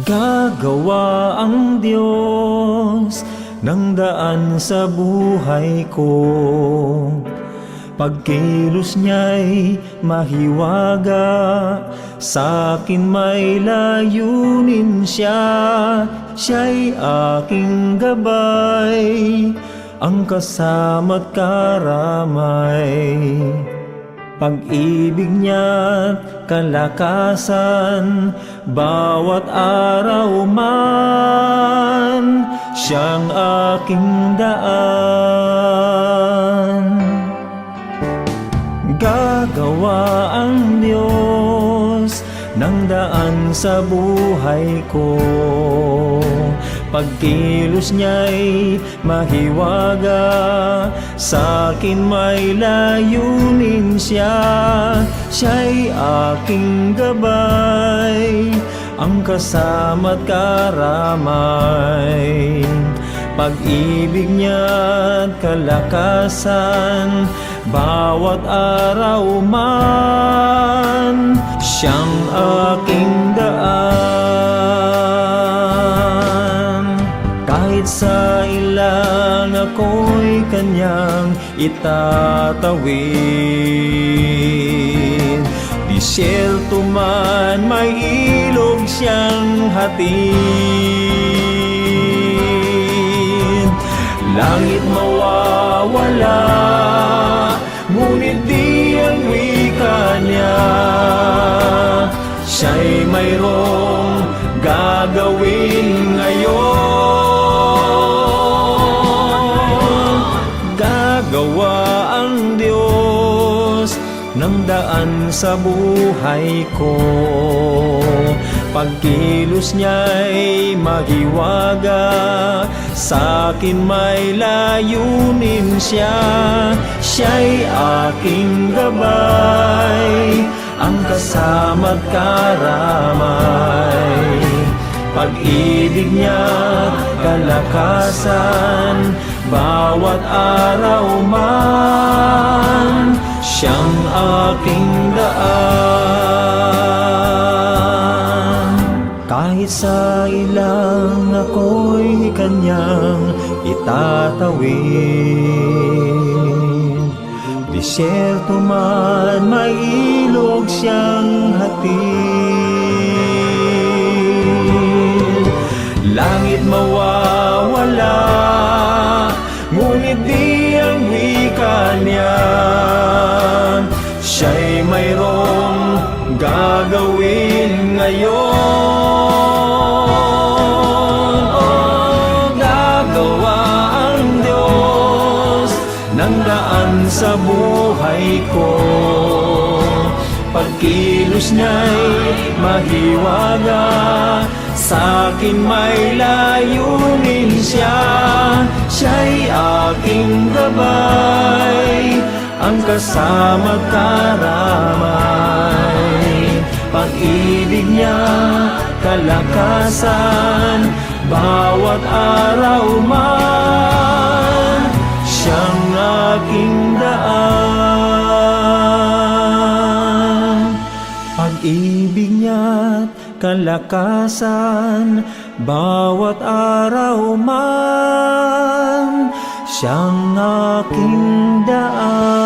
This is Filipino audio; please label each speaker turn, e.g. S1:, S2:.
S1: Gagawa ang Diyos ng daan sa buhay ko. Pagkilos niya'y mahiwaga, sa'kin may layunin siya. Siya'y aking gabay, ang kasama't karamay. Pag-ibig niya't kalakasan, bawat araw man, siyang aking daan. Gagawa ang Diyos ng daan sa buhay ko. Pagkilos niya'y mahiwaga, sa'kin may layunin siya. Siya'y aking gabay, ang kasama't karamay. Pag-ibig niya't kalakasan, bawat araw man, siyang aking daan. Kahit sa ilang ako'y kanyang itatawid, disyerto man may ilog siyang hatid. Langit mawawala, ngunit di ang wika niya. Siya'y mayroong gagawin ngayon. Gagawa ang Diyos ng daan sa buhay ko. Pagkilos niya'y mahiwaga, sa'kin may layunin siya. Siya'y aking gabay, ang kasama't karamay. Pag-ibig niya't kalakasan, bawat araw man, siyang aking daan. Kahit sa ilang ako'y kanyang itatawid, disyerto man may ilog siyang hatid. Langit mawawala, ngunit di ang wika niya. Siya'y mayroong gagawin ngayon. Oh, gagawa ang Diyos ng daan sa buhay ko. Pagkilos niya'y mahiwaga, sa'kin may layunin siya. Siya'y aking gabay, ang kasama't karamay. Pag-ibig niya kalakasan, bawat araw man, siyang aking daan. Pag-ibig niya't kalakasan, bawat araw man, siyang aking daan.